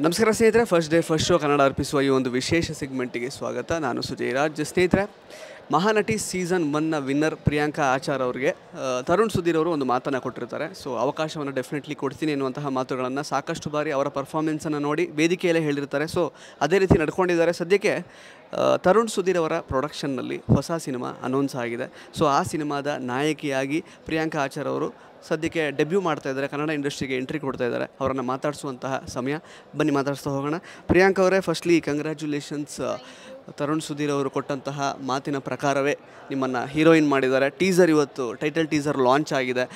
ನಮಸ್ಕಾರ ಸ್ನೇಹಿತರೆ, first day first show Kannada ಅರ್ಪಿಸುವ ಈ ಒಂದು ವಿಶೇಷ ಸೆಗ್ಮೆಂಟಿಗೆ ಸ್ವಾಗತ. ನಾನು ಸುಜಯ್ ರಾಜ್. ಸ್ನೇಹಿತರೆ, ಮಹಾನಟಿ ಸೀಸನ್ 1ನ ವಿನ್ನರ್ ಪ್ರಿಯಾಂಕಾ ಆಚಾರ್ ಅವರಿಗೆ ತರುಣ್ ಸುಧೀರ್ ಅವರು ಒಂದು ಮಾತನ್ನು ಕೊಟ್ಟಿರ್ತಾರೆ. ಸೊ ಅವಕಾಶವನ್ನು ಡೆಫಿನೆಟ್ಲಿ ಕೊಡ್ತೀನಿ ಎನ್ನುವಂತಹ ಮಾತುಗಳನ್ನು ಸಾಕಷ್ಟು ಬಾರಿ ಅವರ ಪರ್ಫಾರ್ಮೆನ್ಸನ್ನು ನೋಡಿ ವೇದಿಕೆಯಲ್ಲೇ ಹೇಳಿರ್ತಾರೆ. ಸೊ ಅದೇ ರೀತಿ ನಡ್ಕೊಂಡಿದ್ದಾರೆ. ಸದ್ಯಕ್ಕೆ ತರುಣ್ ಸುಧೀರ್ ಅವರ ಪ್ರೊಡಕ್ಷನ್ನಲ್ಲಿ ಹೊಸ ಸಿನಿಮಾ ಅನೌನ್ಸ್ ಆಗಿದೆ. ಸೊ ಆ ಸಿನಿಮಾದ ನಾಯಕಿಯಾಗಿ ಪ್ರಿಯಾಂಕಾ ಆಚಾರ್ ಅವರು ಸದ್ಯಕ್ಕೆ ಡೆಬ್ಯೂ ಮಾಡ್ತಾ ಇದ್ದಾರೆ, ಕನ್ನಡ ಇಂಡಸ್ಟ್ರಿಗೆ ಎಂಟ್ರಿ ಕೊಡ್ತಾ ಇದ್ದಾರೆ. ಅವರನ್ನು ಮಾತಾಡಿಸುವಂತಹ ಸಮಯ, ಬನ್ನಿ ಮಾತಾಡಿಸ್ತಾ ಹೋಗೋಣ. ಪ್ರಿಯಾಂಕಾ ಅವರೇ, ಫಸ್ಟ್ಲಿ ಕಂಗ್ರ್ಯಾಚುಲೇಷನ್ಸ್. ತರುಣ್ ಸುಧೀರ್ ಅವರು ಕೊಟ್ಟಂತಹ ಮಾತಿನ ಪ್ರಕಾರವೇ ನಿಮ್ಮನ್ನು ಹೀರೋಯಿನ್ ಮಾಡಿದ್ದಾರೆ. ಟೀಸರ್ ಇವತ್ತು ಟೈಟಲ್ ಟೀಸರ್ ಲಾಂಚ್ ಆಗಿದೆ.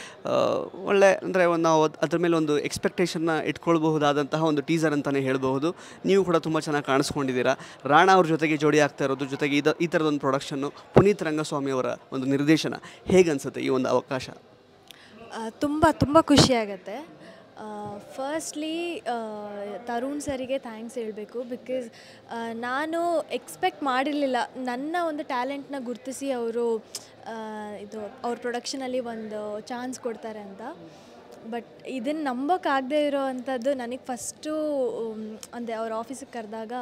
ಒಳ್ಳೆ ಅಂದರೆ ನಾವು ಅದ್ರ ಮೇಲೆ ಒಂದು ಎಕ್ಸ್ಪೆಕ್ಟೇಷನ್ನ ಇಟ್ಕೊಳ್ಬಹುದಾದಂತಹ ಒಂದು ಟೀಸರ್ ಅಂತಲೇ ಹೇಳಬಹುದು. ನೀವು ಕೂಡ ತುಂಬ ಚೆನ್ನಾಗಿ ಕಾಣಿಸ್ಕೊಂಡಿದ್ದೀರಾ. ರಾಣಾ ಅವ್ರ ಜೊತೆಗೆ ಜೋಡಿ ಆಗ್ತಾ ಇರೋದು, ಜೊತೆಗೆ ಈ ಥರದೊಂದು ಪ್ರೊಡಕ್ಷನ್ನು, ಪುನೀತ್ ರಂಗಸ್ವಾಮಿ ಅವರ ಒಂದು ನಿರ್ದೇಶನ, ಹೇಗೆ ಅನಿಸುತ್ತೆ ಈ ಒಂದು ಅವಕಾಶ? ತುಂಬ ಖುಷಿಯಾಗತ್ತೆ. ಫಸ್ಟ್ಲಿ ತರುಣ್ ಸರಿಗೆ ಥ್ಯಾಂಕ್ಸ್ ಹೇಳಬೇಕು. ಬಿಕಾಸ್ ನಾನು ಎಕ್ಸ್ಪೆಕ್ಟ್ ಮಾಡಿರಲಿಲ್ಲ ನನ್ನ ಒಂದು ಟ್ಯಾಲೆಂಟ್ನ ಗುರುತಿಸಿ ಅವರು ಅವ್ರ ಪ್ರೊಡಕ್ಷನಲ್ಲಿ ಒಂದು ಚಾನ್ಸ್ ಕೊಡ್ತಾರೆ ಅಂತ. ಬಟ್ ಇದನ್ನು ನಂಬೋಕ್ಕಾಗದೇ ಇರೋ ಅಂಥದ್ದು ನನಗೆ ಫಸ್ಟು ಅಂದರೆ ಅವ್ರ ಆಫೀಸಿಗೆ ಕರೆದಾಗ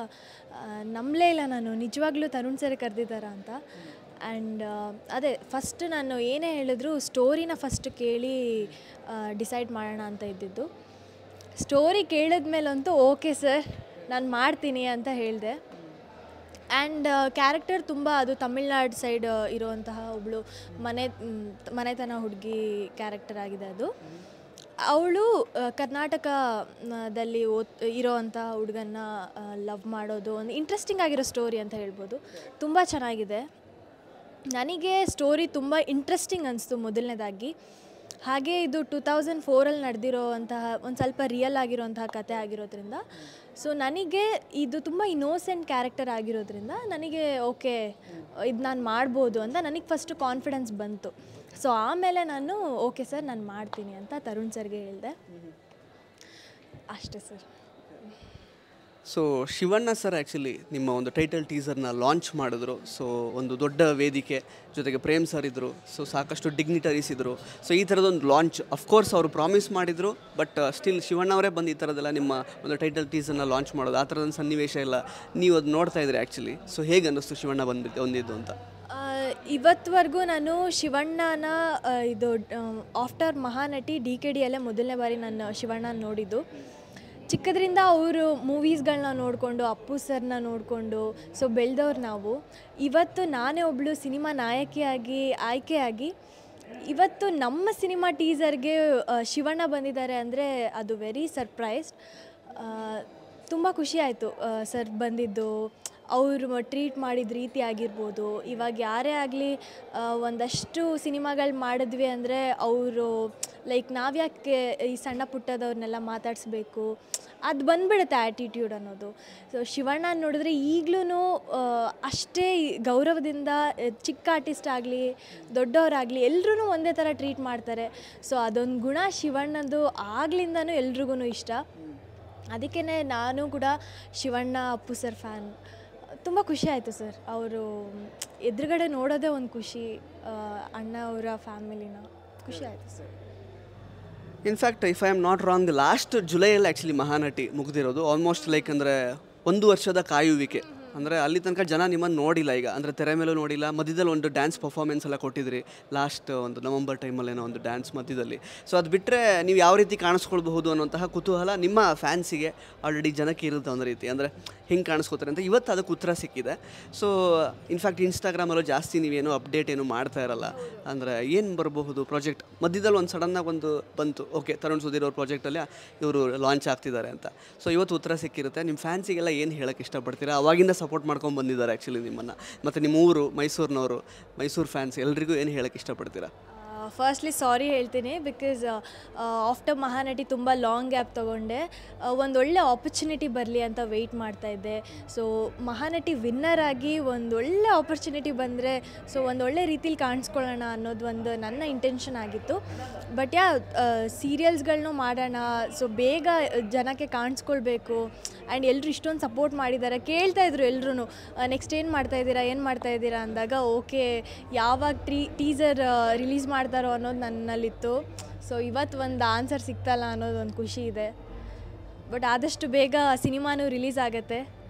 ನಂಬಲೇ ಇಲ್ಲ ನಾನು, ನಿಜವಾಗ್ಲೂ ತರುಣ್ ಸರಿ ಕರೆದಿದ್ದಾರಾ ಅಂತ. ಆ್ಯಂಡ್ ಅದೇ ಫಸ್ಟ್ ನಾನು ಏನೇ ಹೇಳಿದ್ರು ಸ್ಟೋರಿನ ಫಸ್ಟ್ ಕೇಳಿ ಡಿಸೈಡ್ ಮಾಡೋಣ ಅಂತ ಇದ್ದಿದ್ದು. ಸ್ಟೋರಿ ಕೇಳಿದ್ಮೇಲಂತೂ ಓಕೆ ಸರ್ ನಾನು ಮಾಡ್ತೀನಿ ಅಂತ ಹೇಳಿದೆ. ಆ್ಯಂಡ್ ಕ್ಯಾರೆಕ್ಟರ್ ತುಂಬ ಅದು ತಮಿಳ್ನಾಡು ಸೈಡ್ ಇರೋವಂತಹ ಒಬ್ಬಳು ಮನೆತನ ಹುಡುಗಿ ಕ್ಯಾರೆಕ್ಟರ್ ಆಗಿದೆ ಅದು. ಅವಳು ಕರ್ನಾಟಕದಲ್ಲಿ ಇರೋವಂಥ ಹುಡುಗನ್ನ ಲವ್ ಮಾಡೋದು ಒಂದು ಇಂಟ್ರೆಸ್ಟಿಂಗ್ ಆಗಿರೋ ಸ್ಟೋರಿ ಅಂತ ಹೇಳ್ಬೋದು. ತುಂಬ ಚೆನ್ನಾಗಿದೆ. ನನಗೆ ಸ್ಟೋರಿ ತುಂಬ ಇಂಟ್ರೆಸ್ಟಿಂಗ್ ಅನಿಸ್ತು ಮೊದಲನೇದಾಗಿ. ಹಾಗೆ ಇದು 2004 ನಡೆದಿರೋವಂತಹ ಒಂದು ಸ್ವಲ್ಪ ರಿಯಲ್ ಆಗಿರೋವಂತಹ ಕತೆ ಆಗಿರೋದ್ರಿಂದ, ಸೊ ನನಗೆ ಇದು ತುಂಬ ಇನ್ನೋಸೆಂಟ್ ಕ್ಯಾರೆಕ್ಟರ್ ಆಗಿರೋದ್ರಿಂದ ನನಗೆ ಓಕೆ ಇದು ನಾನು ಮಾಡ್ಬೋದು ಅಂತ ನನಗೆ ಫಸ್ಟು ಕಾನ್ಫಿಡೆನ್ಸ್ ಬಂತು. ಸೊ ಆಮೇಲೆ ನಾನು ಓಕೆ ಸರ್ ನಾನು ಮಾಡ್ತೀನಿ ಅಂತ ತರುಣ್ ಸರ್ಗೆ ಹೇಳಿದೆ. ಅಷ್ಟೇ sir. So Shivanna sir actually ನಿಮ್ಮ ಒಂದು ಟೈಟಲ್ ಟೀಸರ್ನ ಲಾಂಚ್ ಮಾಡಿದ್ರು. ಸೊ ಒಂದು ದೊಡ್ಡ ವೇದಿಕೆ, ಜೊತೆಗೆ ಪ್ರೇಮ್ ಸರ್ ಇದ್ದರು. ಸೊ ಸಾಕಷ್ಟು ಡಿಗ್ನಿಟರೀಸ್ ಇದ್ದರು. ಸೊ ಈ ಥರದೊಂದು ಲಾಂಚ್ ಅಫ್ಕೋರ್ಸ್ ಅವರು ಪ್ರಾಮಿಸ್ ಮಾಡಿದರು. ಬಟ್ ಸ್ಟಿಲ್ ಶಿವಣ್ಣ ಅವರೇ ಬಂದು ಈ ಥರದ್ದೆಲ್ಲ ನಿಮ್ಮ ಒಂದು ಟೈಟಲ್ ಟೀಸರ್ನ ಲಾಂಚ್ ಮಾಡೋದು, ಆ ಥರದೊಂದು ಸನ್ನಿವೇಶ ಎಲ್ಲ ನೀವು ಅದು ನೋಡ್ತಾ ಇದ್ರಿ ಆ್ಯಕ್ಚುಲಿ. ಸೊ ಹೇಗೆ ಅನ್ನಿಸ್ತು ಶಿವಣ್ಣ ಬಂದಿದ್ದು ಅಂತ? ಇವತ್ತುವರೆಗೂ ನಾನು ಶಿವಣ್ಣನ ಇದು ಆಫ್ಟರ್ ಮಹಾನಟಿ DKDಯಲ್ಲೇ ಮೊದಲನೇ ಬಾರಿ ನಾನು ಶಿವಣ್ಣನ ನೋಡಿದ್ದು. ಚಿಕ್ಕದ್ರಿಂದ ಅವರು ಮೂವೀಸ್ಗಳನ್ನ ನೋಡಿಕೊಂಡು, ಅಪ್ಪು ಸರ್ನ ನೋಡಿಕೊಂಡು ಸೊ ಬೆಳೆದವ್ರು ನಾವು. ಇವತ್ತು ನಾನೇ ಒಬ್ಬಳು ಸಿನಿಮಾ ನಾಯಕಿಯಾಗಿ ಆಯ್ಕೆಯಾಗಿ ಇವತ್ತು ನಮ್ಮ ಸಿನಿಮಾ ಟೀಸರ್ಗೆ ಶಿವಣ್ಣ ಬಂದಿದ್ದಾರೆ ಅಂದರೆ ಅದು ವೆರಿ ಸರ್ಪ್ರೈಸ್ಡ್. ತುಂಬ ಖುಷಿ ಆಯಿತು ಸರ್ ಬಂದಿದ್ದು. ಅವರು ಟ್ರೀಟ್ ಮಾಡಿದ ರೀತಿ ಆಗಿರ್ಬೋದು. ಇವಾಗ ಯಾರೇ ಆಗಲಿ ಒಂದಷ್ಟು ಸಿನಿಮಾಗಳು ಮಾಡಿದ್ವಿ ಅಂದರೆ ಅವರು ಲೈಕ್ ನಾವ್ಯಾಕೆ ಈ ಸಣ್ಣ ಪುಟ್ಟದವ್ರನ್ನೆಲ್ಲ ಮಾತಾಡಿಸ್ಬೇಕು, ಅದು ಬಂದುಬಿಡುತ್ತೆ ಆ್ಯಟಿಟ್ಯೂಡ್ ಅನ್ನೋದು. ಸೊ ಶಿವಣ್ಣ ನೋಡಿದ್ರೆ ಈಗಲೂ ಅಷ್ಟೇ ಗೌರವದಿಂದ ಚಿಕ್ಕ ಆರ್ಟಿಸ್ಟ್ ಆಗಲಿ ದೊಡ್ಡವರಾಗಲಿ ಎಲ್ಲರೂ ಒಂದೇ ಥರ ಟ್ರೀಟ್ ಮಾಡ್ತಾರೆ. ಸೊ ಅದೊಂದು ಗುಣ ಶಿವಣ್ಣದು ಆಗ್ಲಿಂದನೂ ಎಲ್ರಿಗೂ ಇಷ್ಟ. ಅದಕ್ಕೇ ನಾನು ಕೂಡ ಶಿವಣ್ಣ ಅಪ್ಪು ಸರ್ ಫ್ಯಾನ್. ತುಂಬ ಖುಷಿ ಆಯಿತು ಸರ್, ಅವರು ಎದುರುಗಡೆ ನೋಡೋದೇ ಒಂದು ಖುಷಿ. ಅಣ್ಣ ಅವರ ಫ್ಯಾಮಿಲಿನ ಖುಷಿ ಆಯಿತು sir. In fact if I am not wrong, last ಜುಲೈಯಲ್ಲಿ ಆ್ಯಕ್ಚುಲಿ ಮಹಾನಟಿ ಮುಗಿದಿರೋದು. ಆಲ್ಮೋಸ್ಟ್ ಲೈಕ್ ಅಂದರೆ 1 ವರ್ಷದ ಕಾಯುವಿಕೆ. ಅಂದರೆ ಅಲ್ಲಿ ತನಕ ಜನ ನಿಮ್ಮನ್ನು ನೋಡಿಲ್ಲ, ಈಗ ಅಂದರೆ ತೆರೆ ಮೇಲೂ ನೋಡಿಲ್ಲ. ಮಧ್ಯದಲ್ಲಿ ಒಂದು ಡ್ಯಾನ್ಸ್ ಪರ್ಫಾರ್ಮೆನ್ಸ್ ಎಲ್ಲ ಕೊಟ್ಟಿದ್ರಿ ಲಾಸ್ಟ್ ಒಂದು ನವಂಬರ್ ಟೈಮಲ್ಲೇನೋ ಒಂದು ಡ್ಯಾನ್ಸ್ ಮಧ್ಯದಲ್ಲಿ. ಸೊ ಅದು ಬಿಟ್ಟರೆ ನೀವು ಯಾವ ರೀತಿ ಕಾಣಿಸ್ಕೊಳ್ಬಹುದು ಅನ್ನೋಂತಹ ಕುತೂಹಲ ನಿಮ್ಮ ಫ್ಯಾನ್ಸಿಗೆ ಆಲ್ರೆಡಿ ಜನಕ್ಕೆ ಇರುತ್ತೆ ಒಂದು ರೀತಿ. ಅಂದರೆ ಹಿಂಗೆ ಕಾಣಿಸ್ಕೋತಾರೆ ಅಂತ ಇವತ್ತು ಅದಕ್ಕೆ ಉತ್ತರ ಸಿಕ್ಕಿದೆ. ಸೊ ಇನ್ಫ್ಯಾಕ್ಟ್ ಇನ್ಸ್ಟಾಗ್ರಾಮಲ್ಲೂ ಜಾಸ್ತಿ ನೀವೇನು ಅಪ್ಡೇಟ್ ಏನು ಮಾಡ್ತಾ ಇರಲ್ಲ. ಅಂದರೆ ಏನು ಬರಬಹುದು ಪ್ರಾಜೆಕ್ಟ್ ಮಧ್ಯದಲ್ಲಿ ಒಂದು ಸಡನ್ನಾಗಿ ಒಂದು ಬಂತು, ಓಕೆ ತರುಣ್ ಸುಧೀರ್ ಅವ್ರ ಪ್ರಾಜೆಕ್ಟಲ್ಲಿ ಇವರು ಲಾಂಚ್ ಆಗ್ತಿದ್ದಾರೆ ಅಂತ. ಸೊ ಇವತ್ತು ಉತ್ತರ ಸಿಕ್ಕಿರುತ್ತೆ. ನಿಮ್ಮ ಫ್ಯಾನ್ಸಿಗೆಲ್ಲ ಏನು ಹೇಳೋಕ್ಕೆ ಇಷ್ಟಪಡ್ತೀರಾ? ಅವಾಗಿಂದ ಸಪೋರ್ಟ್ ಮಾಡ್ಕೊಂಡು ಬಂದಿದ್ದಾರೆ ಆ್ಯಕ್ಚುಲಿ ನಿಮ್ಮನ್ನು. ಮತ್ತು ನಿಮ್ಮ ಊರು ಮೈಸೂರಿನವರು, ಮೈಸೂರು ಫ್ಯಾನ್ಸ್ ಎಲ್ರಿಗೂ ಏನು ಹೇಳೋಕ್ಕೆ ಇಷ್ಟಪಡ್ತೀರಾ? ಫಸ್ಟ್ಲಿ ಸಾರಿ ಹೇಳ್ತೀನಿ. ಬಿಕಾಸ್ ಆಫ್ಟರ್ ಮಹಾನಟಿ ತುಂಬ ಲಾಂಗ್ ಗ್ಯಾಪ್ ತೊಗೊಂಡೆ. ಒಂದೊಳ್ಳೆ ಆಪರ್ಚುನಿಟಿ ಬರಲಿ ಅಂತ ವೆಯ್ಟ್ ಮಾಡ್ತಾಯಿದ್ದೆ. ಸೊ ಮಹಾನಟಿ ವಿನ್ನರ್ ಆಗಿ ಒಂದೊಳ್ಳೆ ಆಪರ್ಚುನಿಟಿ ಬಂದರೆ ಸೊ ಒಂದೊಳ್ಳೆ ರೀತಿಲಿ ಕಾಣಿಸ್ಕೊಳ್ಳೋಣ ಅನ್ನೋದು ಒಂದು ನನ್ನ ಇಂಟೆನ್ಷನ್ ಆಗಿತ್ತು. ಬಟ್ ಸೀರಿಯಲ್ಸ್ಗಳನ್ನೂ ಮಾಡೋಣ, ಸೊ ಬೇಗ ಜನಕ್ಕೆ ಕಾಣಿಸ್ಕೊಳ್ಬೇಕು. ಆ್ಯಂಡ್ ಎಲ್ಲರೂ ಇಷ್ಟೊಂದು ಸಪೋರ್ಟ್ ಮಾಡಿದ್ದಾರೆ. ಕೇಳ್ತಾಯಿದ್ರು ಎಲ್ಲರೂ ನೆಕ್ಸ್ಟ್ ಏನು ಮಾಡ್ತಾಯಿದ್ದೀರಾ ಅಂದಾಗ ಓಕೆ ಯಾವಾಗ ಟೀಸರ್ ರಿಲೀಸ್ ಮಾಡ್ತಾರೋ ಅನ್ನೋದು ನನ್ನಲ್ಲಿತ್ತು. ಸೊ ಇವತ್ತು ಒಂದು ಆನ್ಸರ್ ಸಿಗ್ತಲ್ಲ ಅನ್ನೋದು ಒಂದು ಖುಷಿ ಇದೆ. ಬಟ್ ಆದಷ್ಟು ಬೇಗ ಸಿನಿಮಾನೂ ರಿಲೀಸ್ ಆಗುತ್ತೆ.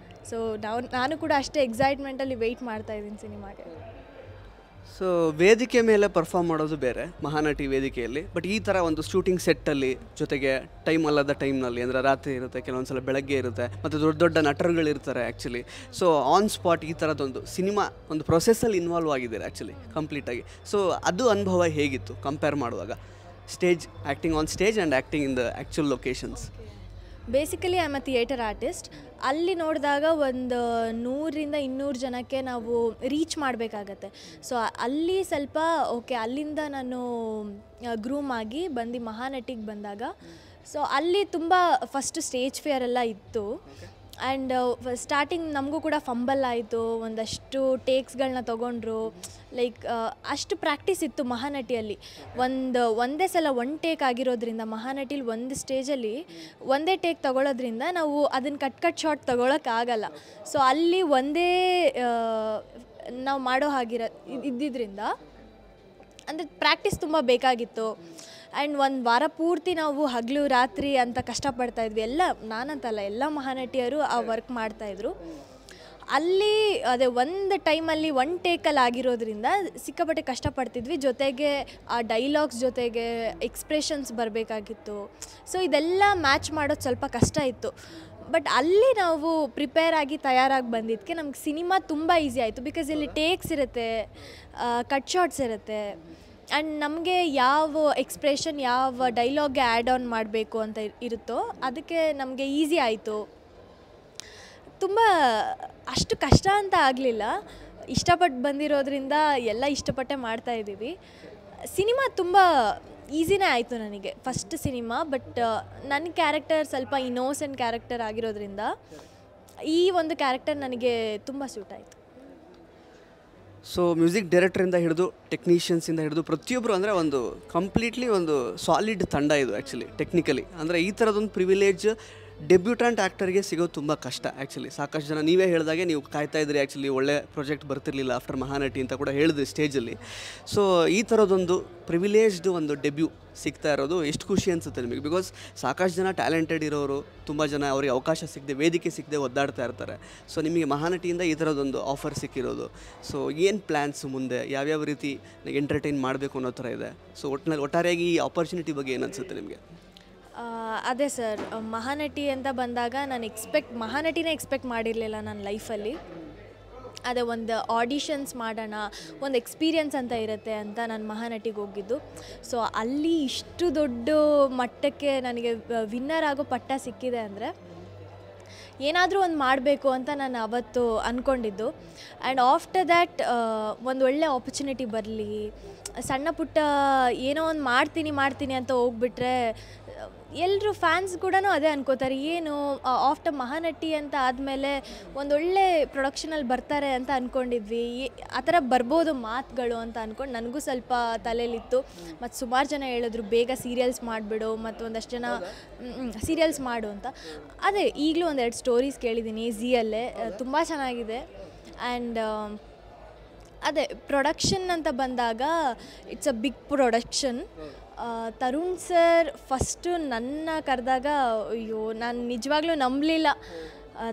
ಸೊ ನಾನು ಕೂಡ ಅಷ್ಟೇ ಎಕ್ಸೈಟ್ಮೆಂಟಲ್ಲಿ ವೆಯ್ಟ್ ಮಾಡ್ತಾಯಿದ್ದೀನಿ ಸಿನಿಮಾಗೆ. ಸೊ ವೇದಿಕೆ ಮೇಲೆ ಪರ್ಫಾರ್ಮ್ ಮಾಡೋದು ಬೇರೆ, ಮಹಾನಟಿ ವೇದಿಕೆಯಲ್ಲಿ. ಬಟ್ ಈ ಥರ ಒಂದು ಶೂಟಿಂಗ್ ಸೆಟ್ಟಲ್ಲಿ ಜೊತೆಗೆ ಟೈಮ್ ಅಲ್ಲದ ಟೈಮ್ನಲ್ಲಿ, ಅಂದರೆ ರಾತ್ರಿ ಇರುತ್ತೆ, ಕೆಲವೊಂದು ಸಲ ಬೆಳಗ್ಗೆ ಇರುತ್ತೆ, ಮತ್ತು ದೊಡ್ಡ ದೊಡ್ಡ ನಟರುಗಳಿರ್ತಾರೆ ಆ್ಯಕ್ಚುಲಿ. ಸೊ ಆನ್ ಸ್ಪಾಟ್ ಈ ಥರದೊಂದು ಸಿನಿಮಾ ಒಂದು ಪ್ರೊಸೆಸ್ಸಲ್ಲಿ ಇನ್ವಾಲ್ವ್ ಆಗಿದ್ದಾರೆ ಆ್ಯಕ್ಚುಲಿ ಕಂಪ್ಲೀಟಾಗಿ. ಸೊ ಅದು ಅನುಭವ ಹೇಗಿತ್ತು ಕಂಪೇರ್ ಮಾಡುವಾಗ, stage acting on stage and acting in the actual locations? Basically I am a theatre artist. ಅಲ್ಲಿ ನೋಡಿದಾಗ ಒಂದು 100-200 ಜನಕ್ಕೆ ನಾವು ರೀಚ್ ಮಾಡಬೇಕಾಗತ್ತೆ. ಸೊ ಅಲ್ಲಿ ಸ್ವಲ್ಪ ಓಕೆ, ಅಲ್ಲಿಂದ ನಾನು ಗ್ರೂಮ್ ಆಗಿ ಬಂದು ಮಹಾನಟಿಗೆ ಬಂದಾಗ ಸೊ ಅಲ್ಲಿ ತುಂಬ ಫಸ್ಟ್ ಸ್ಟೇಜ್ ಫಿಯರ್ ಎಲ್ಲ ಇತ್ತು. ಆ್ಯಂಡ್ ಸ್ಟಾರ್ಟಿಂಗ್ ನಮಗೂ ಕೂಡ ಫಂಬಲ್ ಆಯಿತು, ಒಂದಷ್ಟು ಟೇಕ್ಸ್ಗಳನ್ನ ತೊಗೊಂಡ್ರು. ಲೈಕ್ ಅಷ್ಟು ಪ್ರಾಕ್ಟೀಸ್ ಇತ್ತು ಮಹಾನಟಿಯಲ್ಲಿ. ಒಂದೇ ಸಲ ಟೇಕ್ ಆಗಿರೋದ್ರಿಂದ ಮಹಾನಟಿಲಿ ಒಂದು ಸ್ಟೇಜಲ್ಲಿ ಒಂದೇ ಟೇಕ್ ತೊಗೊಳೋದ್ರಿಂದ ನಾವು ಅದನ್ನು ಕಟ್ ಶಾಟ್ ತೊಗೊಳಕ್ಕಾಗಲ್ಲ. ಸೊ ಅಲ್ಲಿ ಒಂದೇ ನಾವು ಮಾಡೋ ಇದ್ದಿದ್ದರಿಂದ ಅಂದರೆ ಪ್ರಾಕ್ಟೀಸ್ ತುಂಬ ಬೇಕಾಗಿತ್ತು. ಆ್ಯಂಡ್ ಒಂದು ವಾರ ಪೂರ್ತಿ ನಾವು ಹಗಲು ರಾತ್ರಿ ಅಂತ ಕಷ್ಟಪಡ್ತಾಯಿದ್ವಿ. ನಾನಂತಲ್ಲ, ಎಲ್ಲ ಮಹಾನಟಿಯರು ಆ ವರ್ಕ್ ಮಾಡ್ತಾಯಿದ್ರು. ಅಲ್ಲಿ ಅದೇ ಒಂದು ಟೈಮಲ್ಲಿ ಟೇಕಲ್ಲಿ ಆಗಿರೋದ್ರಿಂದ ಸಿಕ್ಕಾಪಟ್ಟೆ ಕಷ್ಟಪಡ್ತಿದ್ವಿ. ಜೊತೆಗೆ ಆ ಡೈಲಾಗ್ಸ್ ಜೊತೆಗೆ ಎಕ್ಸ್ಪ್ರೆಷನ್ಸ್ ಬರಬೇಕಾಗಿತ್ತು. ಸೊ ಇದೆಲ್ಲ ಮ್ಯಾಚ್ ಮಾಡೋದು ಸ್ವಲ್ಪ ಕಷ್ಟ ಇತ್ತು. ಬಟ್ ಅಲ್ಲಿ ನಾವು ಪ್ರಿಪೇರ್ ಆಗಿ ತಯಾರಾಗಿ ಬಂದಿದ್ದಕ್ಕೆ ನಮ್ಗೆ ಸಿನಿಮಾ ತುಂಬ ಈಸಿ ಆಯಿತು. ಬಿಕಾಸ್ ಇಲ್ಲಿ ಟೇಕ್ಸ್ ಇರುತ್ತೆ, ಕಟ್ ಶಾಟ್ಸ್ ಇರುತ್ತೆ, ಆ್ಯಂಡ್ ನಮಗೆ ಯಾವ ಎಕ್ಸ್ಪ್ರೆಷನ್ ಯಾವ ಡೈಲಾಗ್ಗೆ ಆ್ಯಡ್ ಆನ್ ಮಾಡಬೇಕು ಅಂತ ಇರುತ್ತೋ ಅದಕ್ಕೆ ನಮಗೆ ಈಸಿ ಆಯಿತು. ತುಂಬ ಅಷ್ಟು ಕಷ್ಟ ಅಂತ ಆಗಲಿಲ್ಲ. ಇಷ್ಟಪಟ್ಟು ಬಂದಿರೋದ್ರಿಂದ ಎಲ್ಲ ಇಷ್ಟಪಟ್ಟೆ ಮಾಡ್ತಾಯಿದ್ದೀವಿ. ಸಿನಿಮಾ ತುಂಬ ಈಸಿನೇ ಆಯಿತು ನನಗೆ, ಫಸ್ಟ್ ಸಿನಿಮಾ. ಬಟ್ ನನ್ನ ಕ್ಯಾರೆಕ್ಟರ್ ಸ್ವಲ್ಪ ಇನ್ನೋಸೆಂಟ್ ಕ್ಯಾರೆಕ್ಟರ್ ಆಗಿರೋದ್ರಿಂದ ಈ ಒಂದು ಕ್ಯಾರೆಕ್ಟರ್ ನನಗೆ ತುಂಬ ಸೂಟ್ ಆಯಿತು. ಸೊ ಮ್ಯೂಸಿಕ್ ಡೈರೆಕ್ಟ್ರಿಂದ ಹಿಡಿದು ಟೆಕ್ನಿಷಿಯನ್ಸಿಂದ ಹಿಡಿದು ಪ್ರತಿಯೊಬ್ಬರು ಅಂದರೆ ಒಂದು ಕಂಪ್ಲೀಟ್ಲಿ ಒಂದು ಸಾಲಿಡ್ ತಂಡ ಇದು ಆ್ಯಕ್ಚುಲಿ ಟೆಕ್ನಿಕಲಿ. ಅಂದರೆ ಈ ಥರದೊಂದು ಪ್ರಿವಿಲೇಜ್ ಡೆಬ್ಯೂಟೆಂಟ್ ಆ್ಯಕ್ಟರ್ಗೆ ಸಿಗೋದು ತುಂಬ ಕಷ್ಟ ಆ್ಯಕ್ಚುಲಿ. ಸಾಕಷ್ಟು ಜನ ನೀವೇ ಹೇಳಿದಾಗೆ ನೀವು ಕಾಯ್ತಾ ಇದ್ರಿ ಆ್ಯಕ್ಚುಲಿ, ಒಳ್ಳೆ ಪ್ರಾಜೆಕ್ಟ್ ಬರ್ತಿರ್ಲಿಲ್ಲ ಆಫ್ಟರ್ ಮಹಾನಟಿ ಅಂತ ಕೂಡ ಹೇಳಿದ್ರಿ ಸ್ಟೇಜಲ್ಲಿ. ಸೊ ಈ ಥರದೊಂದು ಪ್ರಿವಿಲೇಜ್ಡ್ ಒಂದು ಡೆಬ್ಯೂ ಸಿಗ್ತಾ ಇರೋದು ಎಷ್ಟು ಖುಷಿ ಅನಿಸುತ್ತೆ ನಿಮಗೆ? ಬಿಕಾಸ್ ಸಾಕಷ್ಟು ಜನ ಟ್ಯಾಲೆಂಟೆಡ್ ಇರೋರು, ತುಂಬ ಜನ ಅವ್ರಿಗೆ ಅವಕಾಶ ಸಿಗದೆ, ವೇದಿಕೆ ಸಿಗದೆ ಒದ್ದಾಡ್ತಾ ಇರ್ತಾರೆ. ಸೊ ನಿಮಗೆ ಮಹಾನಟಿಯಿಂದ ಈ ಥರದೊಂದು ಆಫರ್ ಸಿಕ್ಕಿರೋದು, ಸೊ ಏನು ಪ್ಲ್ಯಾನ್ಸ್ ಮುಂದೆ, ಯಾವ್ಯಾವ ರೀತಿ ಎಂಟರ್ಟೈನ್ ಮಾಡಬೇಕು ಅನ್ನೋ ಥರ ಇದೆ? ಸೊ ಒಟ್ಟಾರೆಯಾಗಿ ಈ ಆಪರ್ಚುನಿಟಿ ಬಗ್ಗೆ ಏನು ಅನಿಸುತ್ತೆ ನಿಮಗೆ? ಅದೇ ಸರ್, ಮಹಾನಟಿ ಅಂತ ಬಂದಾಗ ನಾನು ಮಹಾನಟಿನೇ ಎಕ್ಸ್ಪೆಕ್ಟ್ ಮಾಡಿರಲಿಲ್ಲ ನನ್ನ ಲೈಫಲ್ಲಿ. ಅದೇ ಒಂದು ಆಡಿಷನ್ಸ್ ಮಾಡೋಣ, ಒಂದು ಎಕ್ಸ್ಪೀರಿಯನ್ಸ್ ಅಂತ ಇರುತ್ತೆ ಅಂತ ನಾನು ಮಹಾನಟಿಗೆ ಹೋಗಿದ್ದು. ಸೊ ಅಲ್ಲಿ ಇಷ್ಟು ದೊಡ್ಡ ಮಟ್ಟಕ್ಕೆ ನನಗೆ ವಿನ್ನರ್ ಆಗೋ ಪಟ್ಟ ಸಿಕ್ಕಿದೆ ಅಂದರೆ ಏನಾದರೂ ಒಂದು ಮಾಡಬೇಕು ಅಂತ ನಾನು ಅವತ್ತು ಅಂದ್ಕೊಂಡಿದ್ದು. ಆ್ಯಂಡ್ ಆಫ್ಟರ್ ದ್ಯಾಟ್ ಒಂದು ಒಳ್ಳೆ ಆಪರ್ಚುನಿಟಿ ಬರಲಿ, ಸಣ್ಣ ಪುಟ್ಟ ಏನೋ ಒಂದು ಮಾಡ್ತೀನಿ ಅಂತ ಹೋಗ್ಬಿಟ್ರೆ ಎಲ್ಲರೂ ಫ್ಯಾನ್ಸ್ ಕೂಡ ಅದೇ ಅನ್ಕೋತಾರೆ, ಏನು ಆಫ್ಟರ್ ಮಹಾನಟಿ ಅಂತ ಆದಮೇಲೆ ಒಂದೊಳ್ಳೆ ಪ್ರೊಡಕ್ಷನಲ್ಲಿ ಬರ್ತಾರೆ ಅಂತ ಅಂದ್ಕೊಂಡಿದ್ವಿ, ಆ ಥರ ಬರ್ಬೋದು ಮಾತುಗಳು ಅಂತ ಅಂದ್ಕೊಂಡು ನನಗೂ ಸ್ವಲ್ಪ ತಲೆಯಲ್ಲಿತ್ತು. ಮತ್ತು ಸುಮಾರು ಜನ ಹೇಳಿದ್ರು ಬೇಗ ಸೀರಿಯಲ್ಸ್ ಮಾಡಿಬಿಡು, ಮತ್ತು ಒಂದಷ್ಟು ಜನ ಸೀರಿಯಲ್ಸ್ ಮಾಡು ಅಂತ. ಅದೇ ಈಗಲೂ 1-2 ಸ್ಟೋರೀಸ್ ಕೇಳಿದ್ದೀನಿ ಝೀಯಲ್ಲೇ, ತುಂಬ ಚೆನ್ನಾಗಿದೆ. ಆ್ಯಂಡ್ ಅದೇ ಪ್ರೊಡಕ್ಷನ್ ಅಂತ ಬಂದಾಗ it's a big production. Tarun sir first ನನ್ನ ಕರೆದಾಗ ಅಯ್ಯೋ ನಾನು ನಿಜವಾಗ್ಲೂ ನಂಬಲಿಲ್ಲ,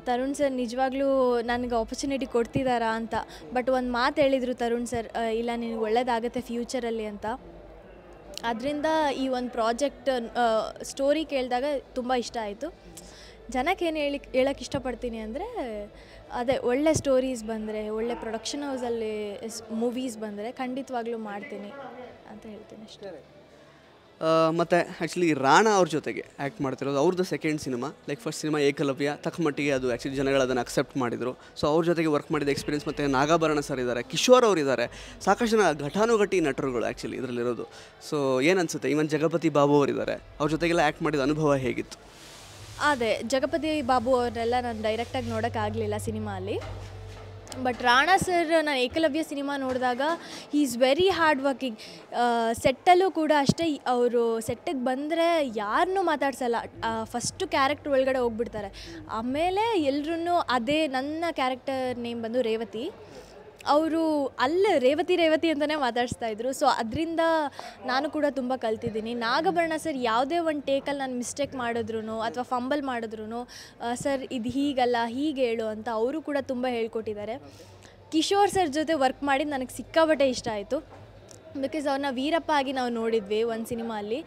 ತರುಣ್ ಸರ್ ನಿಜವಾಗ್ಲೂ ನನಗೆ ಆಪರ್ಚುನಿಟಿ ಕೊಡ್ತಿದ್ದಾರಾ ಅಂತ. ಬಟ್ ಒಂದು ಮಾತು ಹೇಳಿದರು ತರುಣ್ ಸರ್, ಇಲ್ಲ ನಿನಗೆ ಒಳ್ಳೇದಾಗುತ್ತೆ ಫ್ಯೂಚರಲ್ಲಿ ಅಂತ. ಅದರಿಂದ ಈ ಒಂದು ಪ್ರಾಜೆಕ್ಟ್ ಸ್ಟೋರಿ ಕೇಳಿದಾಗ ತುಂಬ ಇಷ್ಟ ಆಯಿತು. ಜನಕ್ಕೆ ಏನು ಹೇಳೋಕ್ಕೆ ಇಷ್ಟಪಡ್ತೀನಿ ಅಂದರೆ ಅದೇ ಒಳ್ಳೆ ಸ್ಟೋರೀಸ್ ಬಂದರೆ, ಒಳ್ಳೆ ಪ್ರೊಡಕ್ಷನ್ ಹೌಸಲ್ಲಿ ಮೂವೀಸ್ ಬಂದರೆ ಖಂಡಿತವಾಗ್ಲೂ ಮಾಡ್ತೀನಿ ಅಂತ ಹೇಳ್ತೀನಿ ಅಷ್ಟೇ. ಮತ್ತು ಆ್ಯಕ್ಚುಲಿ ರಾಣಾ ಅವ್ರ ಜೊತೆಗೆ ಆ್ಯಕ್ಟ್ ಮಾಡ್ತಿರೋದು ಅವ್ರದ್ದು second cinema. Like first cinema Ekalavya, ತಕ್ಕ ಮಟ್ಟಿಗೆ ಅದು ಆ್ಯಕ್ಚುಲಿ ಜನಗಳು ಅದನ್ನು ಅಕ್ಸೆಪ್ಟ್ ಮಾಡಿದರು. ಸೊ ಅವ್ರ ಜೊತೆಗೆ ವರ್ಕ್ ಮಾಡಿದ ಎಕ್ಸ್ಪೀರಿಯನ್ಸ್, ಮತ್ತು ನಾಗಾಭರಣ ಸರ್ ಇದ್ದಾರೆ, ಕಿಶೋರ್ ಅವರು ಇದ್ದಾರೆ, ಸಾಕಷ್ಟು ಜನ ಘಟಾನುಘಟಿ ನಟರುಗಳು ಆ್ಯಕ್ಚುಲಿ ಇದರಲ್ಲಿರೋದು. ಸೊ ಏನು ಅನಿಸುತ್ತೆ? ಇವನ್ ಜಗಪತಿ ಬಾಬು ಅವರಿದ್ದಾರೆ, ಅವ್ರ ಜೊತೆಗೆಲ್ಲ ಆ್ಯಕ್ಟ್ ಮಾಡಿದ ಅನುಭವ ಹೇಗಿತ್ತು? ಅದೇ ಜಗಪತಿ ಬಾಬು ಅವರೆಲ್ಲ ನಾನು ಡೈರೆಕ್ಟಾಗಿ ನೋಡೋಕ್ಕಾಗಲಿಲ್ಲ ಸಿನಿಮಾಲಿ. ಬಟ್ ರಾಣಾ ಸರ್ ನಾನು ಏಕಲವ್ಯ ಸಿನಿಮಾ ನೋಡಿದಾಗ he is very hard working. ಸೆಟ್ಟಲ್ಲೂ ಕೂಡ ಅಷ್ಟೇ, ಅವರು ಸೆಟ್ಟಿಗೆ ಬಂದರೆ ಯಾರನ್ನೂ ಮಾತಾಡ್ಸಲ್ಲ, ಫಸ್ಟು ಕ್ಯಾರೆಕ್ಟರ್ ಒಳಗಡೆ ಹೋಗ್ಬಿಡ್ತಾರೆ. ಆಮೇಲೆ ಎಲ್ಲರೂ ಅದೇ, ನನ್ನ ಕ್ಯಾರೆಕ್ಟರ್ ನೇಮ್ ಬಂದು ರೇವತಿ. ಅವರು ಅಲ್ಲಿ ರೇವತಿ ಅಂತಲೇ ಮಾತಾಡಿಸ್ತಾ ಇದ್ರು. ಸೊ ಅದರಿಂದ ನಾನು ಕೂಡ ತುಂಬ ಕಲ್ತಿದ್ದೀನಿ. ನಾಗಭರಣ ಸರ್ ಯಾವುದೇ ಒಂದು ಟೇಕಲ್ಲಿ ನಾನು ಮಿಸ್ಟೇಕ್ ಮಾಡಿದ್ರು ಅಥವಾ ಫಂಬಲ್ ಮಾಡಿದ್ರು ಸರ್ ಇದು ಹೀಗಲ್ಲ ಹೀಗೆ ಹೇಳು ಅಂತ ಅವರು ಕೂಡ ತುಂಬ ಹೇಳ್ಕೊಟ್ಟಿದ್ದಾರೆ. ಕಿಶೋರ್ ಸರ್ ಜೊತೆ ವರ್ಕ್ ಮಾಡಿದ್ದು ನನಗೆ ಸಿಕ್ಕಾಪಟ್ಟೆ ಇಷ್ಟ ಆಯಿತು. ಬಿಕಾಸ್ ಅವ್ರನ್ನ ವೀರಪ್ಪ ಆಗಿ ನಾವು ನೋಡಿದ್ವಿ ಒಂದು ಸಿನಿಮಾ ಅಲ್ಲಿ.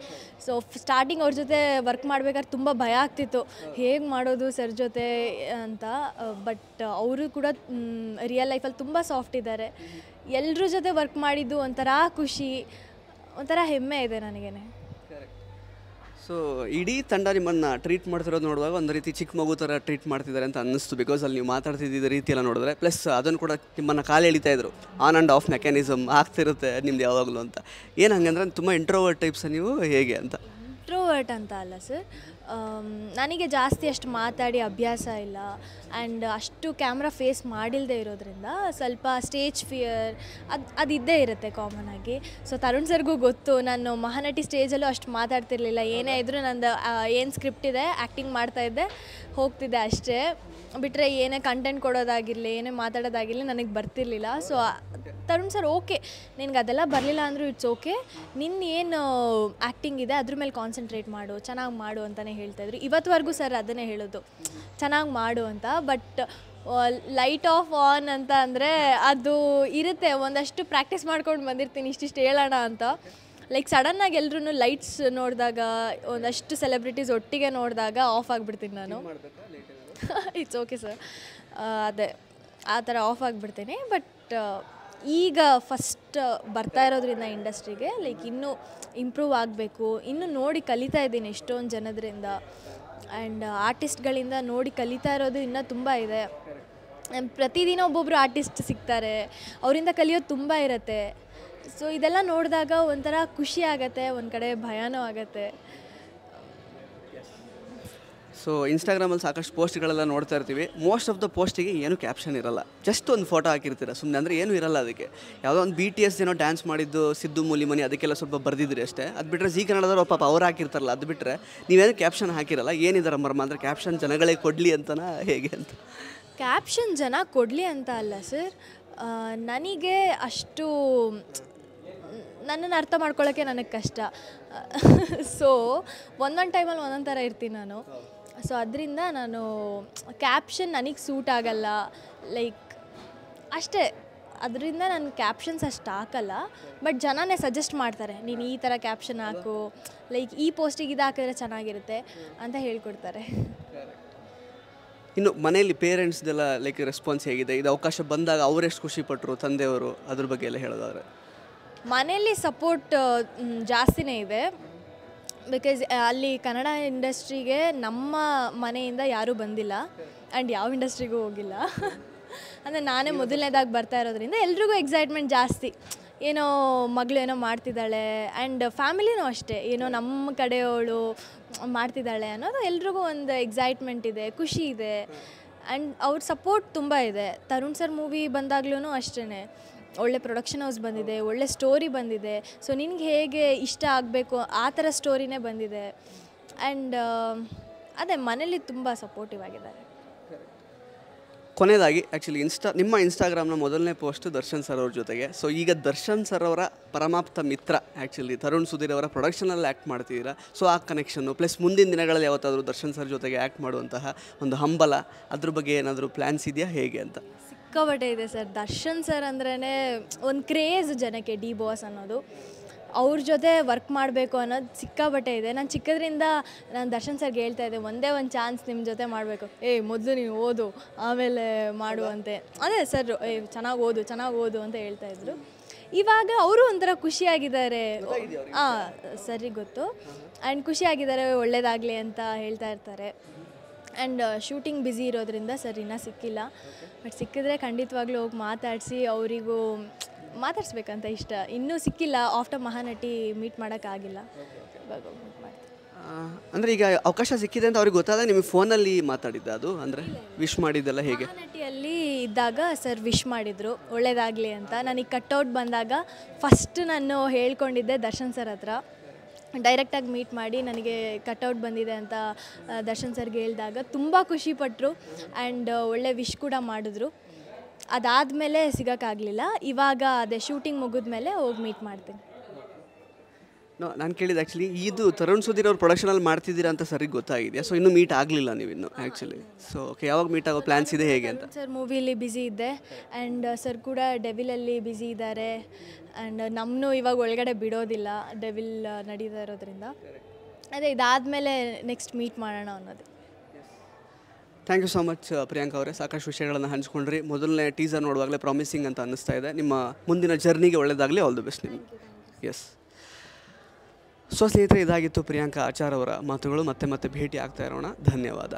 ಸೊ ಸ್ಟಾರ್ಟಿಂಗ್ ಅವ್ರ ಜೊತೆ ವರ್ಕ್ ಮಾಡ್ಬೇಕಾದ್ರೆ ತುಂಬ ಭಯ ಆಗ್ತಿತ್ತು, ಹೇಗೆ ಮಾಡೋದು ಸರ್ ಜೊತೆ ಅಂತ. ಬಟ್ ಅವರು ಕೂಡ ರಿಯಲ್ ಲೈಫಲ್ಲಿ ತುಂಬ ಸಾಫ್ಟ್ ಇದ್ದಾರೆ. ಎಲ್ಲರ ಜೊತೆ ವರ್ಕ್ ಮಾಡಿದ್ದು ಒಂಥರ ಖುಷಿ, ಒಂಥರ ಹೆಮ್ಮೆ ಇದೆ ನನಗೇನೆ. ಸೊ ಇಡೀ ತಂಡ ನಿಮ್ಮನ್ನು ಟ್ರೀಟ್ ಮಾಡ್ತಿರೋದು ನೋಡುವಾಗ ಒಂದು ರೀತಿ ಚಿಕ್ಕ ಮಗು ಥರ ಟ್ರೀಟ್ ಮಾಡ್ತಿದ್ದಾರೆ ಅಂತ ಅನ್ನಿಸ್ತು. ಬಿಕಾಸ್ ಅಲ್ಲಿ ನೀವು ಮಾತಾಡ್ತಿದ್ದ ರೀತಿ ಎಲ್ಲ ನೋಡಿದ್ರೆ, ಪ್ಲಸ್ ಅದನ್ನು ಕೂಡ ನಿಮ್ಮನ್ನು ಕಾಲು ಎಳಿತಾ ಇದ್ರು, ಆನ್ ಆ್ಯಂಡ್ ಆಫ್ ಮೆಕ್ಯಾನಿಸಮ್ ಆಗ್ತಿರುತ್ತೆ ನಿಮ್ದು ಯಾವಾಗಲೂ ಅಂತ. ಏನು ಹಂಗಂದ್ರೆ ತುಂಬ ಇಂಟ್ರೋವರ್ಟ್ ಟೈಪ್ಸ್ ನೀವು ಹೇಗೆ ಅಂತ? ಇಂಟ್ರೋವರ್ಟ್ ಅಂತ ಅಲ್ಲ ಸರ್, ನನಗೆ ಜಾಸ್ತಿ ಅಷ್ಟು ಮಾತಾಡಿ ಅಭ್ಯಾಸ ಇಲ್ಲ. ಆ್ಯಂಡ್ ಅಷ್ಟು ಕ್ಯಾಮ್ರಾ ಫೇಸ್ ಮಾಡಿಲ್ಲದೆ ಇರೋದ್ರಿಂದ ಸ್ವಲ್ಪ ಸ್ಟೇಜ್ ಫಿಯರ್ ಅದು ಇದ್ದೇ ಇರುತ್ತೆ ಕಾಮನ್ ಆಗಿ. ಸೊ ತರುಣ್ ಸರ್ಗೂ ಗೊತ್ತು, ನಾನು ಮಹಾನಟಿ ಸ್ಟೇಜಲ್ಲೂ ಅಷ್ಟು ಮಾತಾಡ್ತಿರ್ಲಿಲ್ಲ. ಏನೇ ಇದ್ದರೂ ನಂದು ಏನು ಸ್ಕ್ರಿಪ್ಟ್ ಇದೆ ಆ್ಯಕ್ಟಿಂಗ್ ಮಾಡ್ತಾಯಿದ್ದೆ, ಹೋಗ್ತಿದ್ದೆ ಅಷ್ಟೇ. ಬಿಟ್ಟರೆ ಏನೇ ಕಂಟೆಂಟ್ ಕೊಡೋದಾಗಿರಲಿ ಏನೇ ಮಾತಾಡೋದಾಗಿರಲಿ ನನಗೆ ಬರ್ತಿರ್ಲಿಲ್ಲ. ಸೊ ತರುಣ್ ಸರ್ ಓಕೆ, ನಿನ್ಗೆ ಅದೆಲ್ಲ ಬರಲಿಲ್ಲ ಅಂದರೂ ಇಟ್ಸ್ ಓಕೆ, ನಿನ್ನ ಏನು ಆ್ಯಕ್ಟಿಂಗ್ ಇದೆ ಅದ್ರ ಮೇಲೆ ಕಾನ್ಸಂಟ್ರೇಟ್ ಮಾಡು, ಚೆನ್ನಾಗಿ ಮಾಡು ಅಂತಲೇ ಹೇಳ್ತಾಯಿದ್ರು. ಇವತ್ತುವರೆಗೂ ಸರ್ ಅದನ್ನೇ ಹೇಳೋದು, ಚೆನ್ನಾಗಿ ಮಾಡು ಅಂತ. ಬಟ್ ಲೈಟ್ ಆಫ್ ಆನ್ ಅಂತ ಅಂದರೆ ಅದು ಇರುತ್ತೆ, ಒಂದಷ್ಟು ಪ್ರಾಕ್ಟೀಸ್ ಮಾಡ್ಕೊಂಡು ಬಂದಿರ್ತೀನಿ ಇಷ್ಟಿಷ್ಟು ಹೇಳೋಣ ಅಂತ. ಲೈಕ್ ಸಡನ್ನಾಗಿ ಎಲ್ಲರೂ ಲೈಟ್ಸ್ ನೋಡಿದಾಗ, ಒಂದಷ್ಟು ಸೆಲೆಬ್ರಿಟೀಸ್ ಒಟ್ಟಿಗೆ ನೋಡಿದಾಗ ಆಫ್ ಆಗಿಬಿಡ್ತೀನಿ ನಾನು. ಇಟ್ಸ್ ಓಕೆ ಸರ್, ಅದೇ ಆ ಥರ ಆಫ್ ಆಗಿಬಿಡ್ತೀನಿ. ಬಟ್ ಈಗ ಫಸ್ಟ್ ಬರ್ತಾ ಇರೋದ್ರಿಂದ ಇಂಡಸ್ಟ್ರಿಗೆ ಲೈಕ್ ಇನ್ನೂ ಇಂಪ್ರೂವ್ ಆಗಬೇಕು, ಇನ್ನೂ ನೋಡಿ ಕಲಿತಾ ಇದ್ದೀನಿ ಎಷ್ಟೊಂದು ಜನದ್ರಿಂದ. ಆ್ಯಂಡ್ ಆರ್ಟಿಸ್ಟ್ಗಳಿಂದ ನೋಡಿ ಕಲಿತಾ ಇರೋದು ಇನ್ನೂ ತುಂಬ ಇದೆ. ಪ್ರತಿದಿನ ಒಬ್ಬೊಬ್ಬರು ಆರ್ಟಿಸ್ಟ್ ಸಿಗ್ತಾರೆ, ಅವರಿಂದ ಕಲಿಯೋದು ತುಂಬ ಇರುತ್ತೆ. ಸೊ ಇದೆಲ್ಲ ನೋಡಿದಾಗ ಒಂಥರ ಖುಷಿ ಆಗುತ್ತೆ, ಒಂದು ಕಡೆ ಭಯನೂ ಆಗುತ್ತೆ. ಸೊ ಇನ್ಸ್ಟಾಗ್ರಾಮಲ್ಲಿ ಸಾಕಷ್ಟು ಪೋಸ್ಟ್ಗಳೆಲ್ಲ ನೋಡ್ತಾ ಇರ್ತೀವಿ. ಮೋಸ್ಟ್ ಆಫ್ ದ ಪೋಸ್ಟಿಗೆ ಏನು ಕ್ಯಾಪ್ಷನ್ ಇರಲ್ಲ, ಜಸ್ಟ್ ಒಂದು ಫೋಟೋ ಹಾಕಿರ್ತೀರ ಸುಮ್ಮನೆ, ಅಂದರೆ ಏನೂ ಇರಲ್ಲ ಅದಕ್ಕೆ. ಯಾವುದೋ ಒಂದು BTS ಏನೋ ಡ್ಯಾನ್ಸ್ ಮಾಡಿದ್ದು ಸಿದ್ದು ಮೂಲಿಮನಿ ಅದಕ್ಕೆಲ್ಲ ಸ್ವಲ್ಪ ಬರ್ದಿದ್ರಿ ಅಷ್ಟೇ. ಅದು ಬಿಟ್ಟರೆ ಜಿ ಕನ್ನಡದವ್ರು ಪಾಪ ಅವ್ರು ಹಾಕಿರ್ತಾರಲ್ಲ, ಅದು ಬಿಟ್ಟರೆ ನೀವೇನು ಕ್ಯಾಪ್ಷನ್ ಹಾಕಿರಲ್ಲ. ಏನಿದಾರ ಮರ್ಮ ಅಂದರೆ ಕ್ಯಾಪ್ಷನ್ ಜನಗಳೇ ಕೊಡಲಿ ಅಂತನಾ ಹೇಗೆ ಅಂತ? ಕ್ಯಾಪ್ಷನ್ ಜನ ಕೊಡಲಿ ಅಂತ ಅಲ್ಲ ಸರ್, ನನಗೆ ಅಷ್ಟು ನನ್ನನ್ನು ಅರ್ಥ ಮಾಡ್ಕೊಳ್ಳೋಕ್ಕೆ ನನಗೆ ಕಷ್ಟ. ಸೊ ಒಂದೊಂದು ಟೈಮಲ್ಲಿ ಒಂದೊಂದು ಥರ ಇರ್ತೀನಿ ನಾನು. ಸೊ ಅದರಿಂದ ನಾನು ಕ್ಯಾಪ್ಷನ್ ನನಗೆ ಸೂಟ್ ಆಗಲ್ಲ, ಲೈಕ್ ಅಷ್ಟೇ. ಅದರಿಂದ ನಾನು ಕ್ಯಾಪ್ಷನ್ಸ್ ಅಷ್ಟು ಹಾಕಲ್ಲ. ಬಟ್ ಜನನೇ ಸಜೆಸ್ಟ್ ಮಾಡ್ತಾರೆ, ನೀನು ಈ ಥರ ಕ್ಯಾಪ್ಷನ್ ಹಾಕು, ಲೈಕ್ ಈ ಪೋಸ್ಟಿಗೆ ಇದು ಹಾಕಿದ್ರೆ ಚೆನ್ನಾಗಿರುತ್ತೆ ಅಂತ ಹೇಳ್ಕೊಡ್ತಾರೆ. ಇನ್ನು ಮನೆಯಲ್ಲಿ ಪೇರೆಂಟ್ಸ್ದೆಲ್ಲ ಲೈಕ್ ರೆಸ್ಪಾನ್ಸ್ ಹೇಗಿದೆ? ಇದು ಅವಕಾಶ ಬಂದಾಗ ಅವರೆಷ್ಟು ಖುಷಿಪಟ್ಟರು, ತಂದೆಯವರು, ಅದ್ರ ಬಗ್ಗೆ ಎಲ್ಲ ಹೇಳೋದಾದ್ರೆ? ಮನೆಯಲ್ಲಿ ಸಪೋರ್ಟ್ ಜಾಸ್ತಿನೇ ಇದೆ. ಬಿಕಾಸ್ ಅಲ್ಲಿ ಕನ್ನಡ ಇಂಡಸ್ಟ್ರಿಗೆ ನಮ್ಮ ಮನೆಯಿಂದ ಯಾರೂ ಬಂದಿಲ್ಲ, ಆ್ಯಂಡ್ ಯಾವ ಇಂಡಸ್ಟ್ರಿಗೂ ಹೋಗಿಲ್ಲ. ಅಂದರೆ ನಾನೇ ಮೊದಲನೇದಾಗಿ ಬರ್ತಾ ಇರೋದ್ರಿಂದ ಎಲ್ರಿಗೂ ಎಕ್ಸೈಟ್ಮೆಂಟ್ ಜಾಸ್ತಿ. ಏನೋ ಮಗಳು ಏನೋ ಮಾಡ್ತಿದ್ದಾಳೆ, ಆ್ಯಂಡ್ ಫ್ಯಾಮಿಲಿನೂ ಅಷ್ಟೇ, ಏನೋ ನಮ್ಮ ಕಡೆಯವಳು ಮಾಡ್ತಿದ್ದಾಳೆ ಅನ್ನೋದು ಎಲ್ರಿಗೂ ಒಂದು ಎಕ್ಸೈಟ್ಮೆಂಟ್ ಇದೆ, ಖುಷಿ ಇದೆ. ಆ್ಯಂಡ್ ಅವ್ರ ಸಪೋರ್ಟ್ ತುಂಬ ಇದೆ. ತರುಣ್ ಸರ್ ಮೂವಿ ಬಂದಾಗ್ಲೂ ಅಷ್ಟೇ, ಒಳ್ಳೆ ಪ್ರೊಡಕ್ಷನ್ ಹೌಸ್ ಬಂದಿದೆ, ಒಳ್ಳೆ ಸ್ಟೋರಿ ಬಂದಿದೆ. ಸೊ ನಿನಗೆ ಹೇಗೆ ಇಷ್ಟ ಆಗಬೇಕು ಆ ಥರ ಸ್ಟೋರಿನೇ ಬಂದಿದೆ. ಆ್ಯಂಡ್ ಅದೇ ಮನೇಲಿ ತುಂಬ ಸಪೋರ್ಟಿವ್ ಆಗಿದ್ದಾರೆ. ಕೊನೆಯದಾಗಿ ಆ್ಯಕ್ಚುಲಿ ನಿಮ್ಮ ಇನ್ಸ್ಟಾಗ್ರಾಮ್ನ ಮೊದಲನೇ ಪೋಸ್ಟ್ ದರ್ಶನ್ ಸರ್ ಅವ್ರ ಜೊತೆಗೆ. ಸೊ ಈಗ ದರ್ಶನ್ ಸರ್ ಅವರ ಪರಮಾಪ್ತ ಮಿತ್ರ ಆ್ಯಕ್ಚುಲಿ ತರುಣ್ ಸುಧೀರ್ ಅವರ ಪ್ರೊಡಕ್ಷನಲ್ಲಿ ಆ್ಯಕ್ಟ್ ಮಾಡ್ತಿದ್ದೀರಾ. ಸೊ ಆ ಕನೆಕ್ಷನ್ನು ಪ್ಲಸ್ ಮುಂದಿನ ದಿನಗಳಲ್ಲಿ ಯಾವತ್ತಾದರೂ ದರ್ಶನ್ ಸರ್ ಜೊತೆಗೆ ಆ್ಯಕ್ಟ್ ಮಾಡುವಂತಹ ಒಂದು ಹಂಬಲ, ಅದ್ರ ಬಗ್ಗೆ ಏನಾದರೂ ಪ್ಲ್ಯಾನ್ಸ್ ಇದೆಯಾ ಹೇಗೆ ಅಂತ? ಸಿಕ್ಕಾಪಟ್ಟೆ ಇದೆ ಸರ್. ದರ್ಶನ್ ಸರ್ ಅಂದ್ರೇ ಒಂದು ಕ್ರೇಜ್ ಜನಕ್ಕೆ, ಡಿ ಬಾಸ್ ಅನ್ನೋದು. ಅವ್ರ ಜೊತೆ ವರ್ಕ್ ಮಾಡಬೇಕು ಅನ್ನೋದು ಸಿಕ್ಕಾಪಟ್ಟೆ ಇದೆ. ನಾನು ಚಿಕ್ಕದ್ರಿಂದ ನಾನು ದರ್ಶನ್ ಸರ್ಗೆ ಹೇಳ್ತಾ ಇದ್ದೆ, ಒಂದೇ ಒಂದು ಚಾನ್ಸ್ ನಿಮ್ಮ ಜೊತೆ ಮಾಡಬೇಕು, ಮೊದಲು ನೀನು ಓದು ಆಮೇಲೆ ಮಾಡುವಂತೆ. ಅದೇ ಸರ್ ಚೆನ್ನಾಗಿ ಓದು ಅಂತ ಹೇಳ್ತಾಯಿದ್ರು. ಇವಾಗ ಅವರು ಒಂಥರ ಖುಷಿಯಾಗಿದ್ದಾರೆ. ಸರಿಗೆ ಗೊತ್ತು. ಆ್ಯಂಡ್ ಖುಷಿಯಾಗಿದ್ದಾರೆ, ಒಳ್ಳೇದಾಗಲಿ ಅಂತ ಹೇಳ್ತಾ ಇರ್ತಾರೆ. ಆ್ಯಂಡ್ ಶೂಟಿಂಗ್ ಬ್ಯುಸಿ ಇರೋದ್ರಿಂದ ಸರ್ ಇನ್ನೂ ಸಿಕ್ಕಿಲ್ಲ. ಬಟ್ ಸಿಕ್ಕಿದ್ರೆ ಖಂಡಿತವಾಗ್ಲೂ ಹೋಗಿ ಮಾತಾಡಿಸಿ ಅವರಿಗೂ ಮಾತಾಡ್ಸ್ಬೇಕಂತ ಇಷ್ಟ. ಇನ್ನೂ ಸಿಕ್ಕಿಲ್ಲ, ಆಫ್ಟರ್ ಮಹಾನಟಿ ಮೀಟ್ ಮಾಡೋಕ್ಕಾಗಿಲ್ಲ. ಇವಾಗ ಮೀಟ್ ಮಾಡ್ತೀನಿ. ಅಂದರೆ ಈಗ ಅವಕಾಶ ಸಿಕ್ಕಿದೆ ಅಂತ ಅವ್ರಿಗೆ ಗೊತ್ತಾದಾಗ ನಿಮಗೆ ಫೋನಲ್ಲಿ ಮಾತಾಡಿದ್ದ, ಅದು ಅಂದರೆ ವಿಶ್ ಮಾಡಿದ್ದೆಲ್ಲ ಹೇಗೆ? ಮಹಾನಟಿಯಲ್ಲಿ ಇದ್ದಾಗ ಸರ್ ವಿಶ್ ಮಾಡಿದರು ಒಳ್ಳೇದಾಗಲಿ ಅಂತ. ನನಗೆ ಕಟ್ಔಟ್ ಬಂದಾಗ ಫಸ್ಟ್ ನಾನು ಹೇಳ್ಕೊಂಡಿದ್ದೆ ದರ್ಶನ್ ಸರ್ ಹತ್ರ. ಡೈರೆಕ್ಟಾಗಿ ಮೀಟ್ ಮಾಡಿ ನನಗೆ ಕಟ್ಔಟ್ ಬಂದಿದೆ ಅಂತ ದರ್ಶನ್ ಸರ್ಗೆ ಹೇಳಿದಾಗ ತುಂಬ ಖುಷಿಪಟ್ಟರು. ಆ್ಯಂಡ್ ಒಳ್ಳೆ ವಿಶ್ ಕೂಡ ಮಾಡಿದ್ರು. ಅದಾದಮೇಲೆ ಸಿಗೋಕ್ಕಾಗಲಿಲ್ಲ. ಇವಾಗ ಅದೇ ಶೂಟಿಂಗ್ ಮುಗಿದ್ಮೇಲೆ ಹೋಗಿ ಮೀಟ್ ಮಾಡ್ತೀನಿ. ನಾನು ಕೇಳಿದ್ದು ಆ್ಯಕ್ಚುಲಿ ಇದು ತರುಣ್ ಸುಧೀರ್ ಅವ್ರು ಪ್ರೊಡಕ್ಷನಲ್ಲಿ ಮಾಡ್ತಿದ್ದೀರಾ ಅಂತ ಸರಿಗೆ ಗೊತ್ತಾಗಿದೆಯಾ? ಸೊ ಇನ್ನೂ ಮೀಟ್ ಆಗಲಿಲ್ಲ ನೀವು ಇನ್ನು ಆ್ಯಕ್ಚುಲಿ. ಸೊ ಓಕೆ, ಯಾವಾಗ ಮೀಟ್ ಆಗೋ ಪ್ಲ್ಯಾನ್ಸ್ ಇದೆ ಹೇಗೆ ಅಂತ? ಸರ್ ಮೂವಿಲಿ ಬ್ಯುಸಿ ಇದ್ದೆ ಆ್ಯಂಡ್ ಸರ್ ಕೂಡ ಡೆವಿಲಲ್ಲಿ ಬ್ಯುಸಿ ಇದ್ದಾರೆ ಆ್ಯಂಡ್ ನಮ್ಮನ್ನು ಇವಾಗ ಒಳಗಡೆ ಬಿಡೋದಿಲ್ಲ, ಡೆವಿಲ್ ನಡೀತಾ ಇರೋದ್ರಿಂದ. ಅದೇ ಇದಾದಮೇಲೆ ನೆಕ್ಸ್ಟ್ ಮೀಟ್ ಮಾಡೋಣ ಅನ್ನೋದು. Thank you so much Priyanka ಅವರೇ, ಸಾಕಷ್ಟು ವಿಷಯಗಳನ್ನು ಹಂಚ್ಕೊಂಡ್ರಿ. ಮೊದಲನೇ ಟೀಸರ್ ನೋಡುವಾಗಲೇ ಪ್ರಾಮಿಸಿಂಗ್ ಅಂತ ಅನ್ನಿಸ್ತಾ ಇದೆ. ನಿಮ್ಮ ಮುಂದಿನ ಜರ್ನಿಗೆ ಒಳ್ಳೆಯದಾಗಲಿ, ಆಲ್ ದಿ ಬೆಸ್ಟ್ ನಿಮಗೆ. ಎಸ್. ಸೊ ಸ್ನೇಹಿತರೆ, ಇದಾಗಿತ್ತು ಪ್ರಿಯಾಂಕಾ ಆಚಾರ್ ಅವರ ಮಾತುಗಳು. ಮತ್ತೆ ಭೇಟಿ ಆಗ್ತಾ ಇರೋಣ. ಧನ್ಯವಾದ.